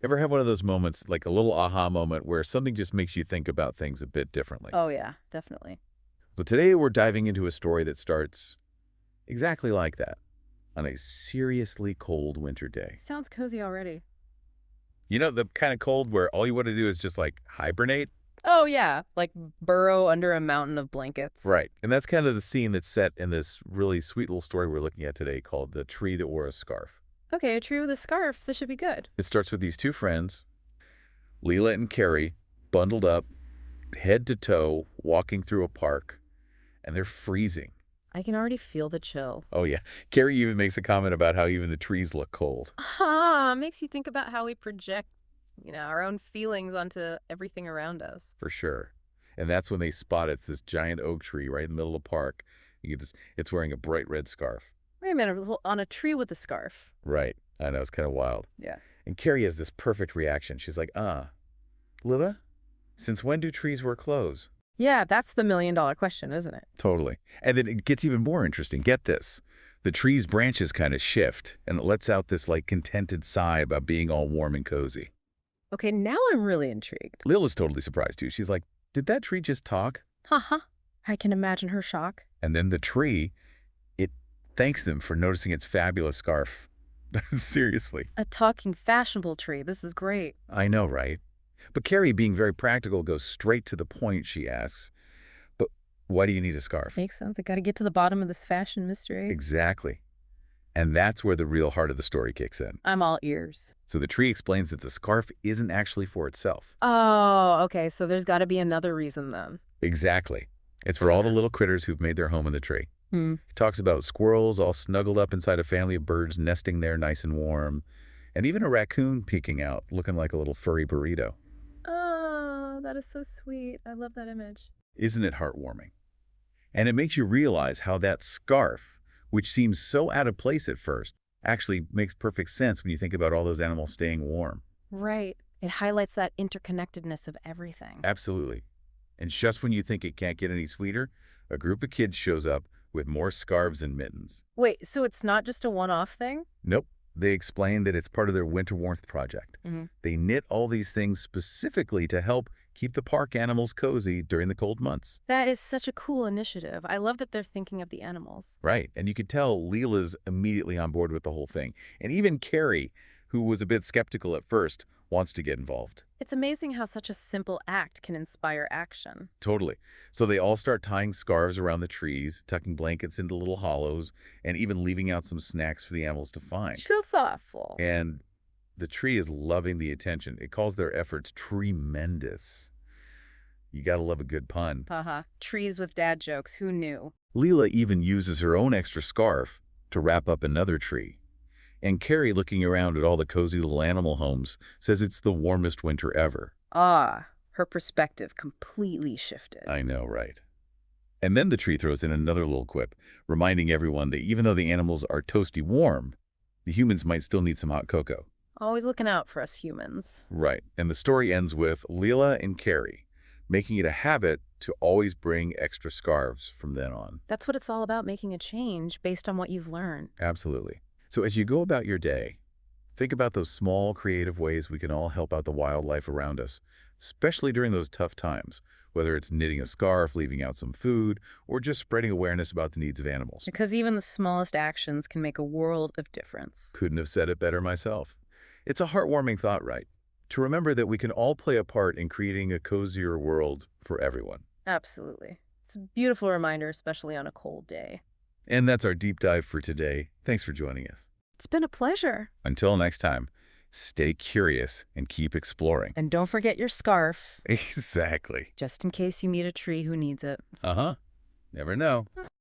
Ever have one of those moments, like a little aha moment, where something just makes you think about things a bit differently? Oh, yeah, definitely. So today we're diving into a story that starts exactly like that, on a seriously cold winter day. Sounds cozy already. You know, the kind of cold where all you want to do is just like hibernate? Oh, yeah, like burrow under a mountain of blankets. Right. And that's kind of the scene that's set in this really sweet little story we're looking at today called The Tree That Wore a Scarf. Okay, a tree with a scarf. This should be good. It starts with these two friends, Lila and Kerry, bundled up, head to toe, walking through a park, and they're freezing. I can already feel the chill. Oh, yeah. Carrie even makes a comment about how even the trees look cold. Makes you think about how we project, our own feelings onto everything around us. For sure. And that's when they spot it, this giant oak tree right in the middle of the park. You get this, it's wearing a bright red scarf. Wait a minute, on a tree with a scarf. Right. I know, it's kind of wild. Yeah. And Carrie has this perfect reaction. She's like, Lila, since when do trees wear clothes? Yeah, that's the million-dollar question, isn't it? Totally. And then it gets even more interesting. Get this. The tree's branches kind of shift, and it lets out this, like, contented sigh about being all warm and cozy. Okay, now I'm really intrigued. Lila's totally surprised, too. She's like, did that tree just talk? Haha. I can imagine her shock. And then the tree, it thanks them for noticing its fabulous scarf. Seriously. A talking fashionable tree. This is great. I know, right? But Carrie, being very practical, goes straight to the point. She asks, but why do you need a scarf? Makes sense. I got to get to the bottom of this fashion mystery. Exactly. And that's where the real heart of the story kicks in. I'm all ears. So the tree explains that the scarf isn't actually for itself. Oh, okay. So there's got to be another reason then. Exactly. It's for all the little critters who've made their home in the tree. Hmm. It talks about squirrels all snuggled up inside a family of birds nesting there nice and warm, and even a raccoon peeking out, looking like a little furry burrito. Oh, that is so sweet. I love that image. Isn't it heartwarming? And it makes you realize how that scarf, which seems so out of place at first, actually makes perfect sense when you think about all those animals staying warm. Right. It highlights that interconnectedness of everything. Absolutely. And just when you think it can't get any sweeter, a group of kids shows up with more scarves and mittens. Wait, so it's not just a one-off thing? Nope. They explain that it's part of their winter warmth project. Mm-hmm. They knit all these things specifically to help keep the park animals cozy during the cold months. That is such a cool initiative. I love that they're thinking of the animals. Right. And you could tell Leela's immediately on board with the whole thing. And even Carrie, who was a bit skeptical at first, wants to get involved. It's amazing how such a simple act can inspire action. Totally. So they all start tying scarves around the trees, tucking blankets into little hollows, and even leaving out some snacks for the animals to find. So thoughtful. And the tree is loving the attention. It calls their efforts tremendous. You gotta love a good pun. Haha. Trees with dad jokes. Who knew? Leela even uses her own extra scarf to wrap up another tree. And Carrie, looking around at all the cozy little animal homes, says it's the warmest winter ever. Her perspective completely shifted. I know, right? And then the tree throws in another little quip, reminding everyone that even though the animals are toasty warm, the humans might still need some hot cocoa. Always looking out for us humans. Right. And the story ends with Leela and Carrie making it a habit to always bring extra scarves from then on. That's what it's all about, making a change based on what you've learned. Absolutely. So as you go about your day, think about those small, creative ways we can all help out the wildlife around us, especially during those tough times, whether it's knitting a scarf, leaving out some food, or just spreading awareness about the needs of animals. Because even the smallest actions can make a world of difference. Couldn't have said it better myself. It's a heartwarming thought, right? To remember that we can all play a part in creating a cozier world for everyone. Absolutely. It's a beautiful reminder, especially on a cold day. And that's our deep dive for today. Thanks for joining us. It's been a pleasure. Until next time, stay curious and keep exploring. And don't forget your scarf, Exactly. just in case you meet a tree who needs it. Uh-huh. Never know.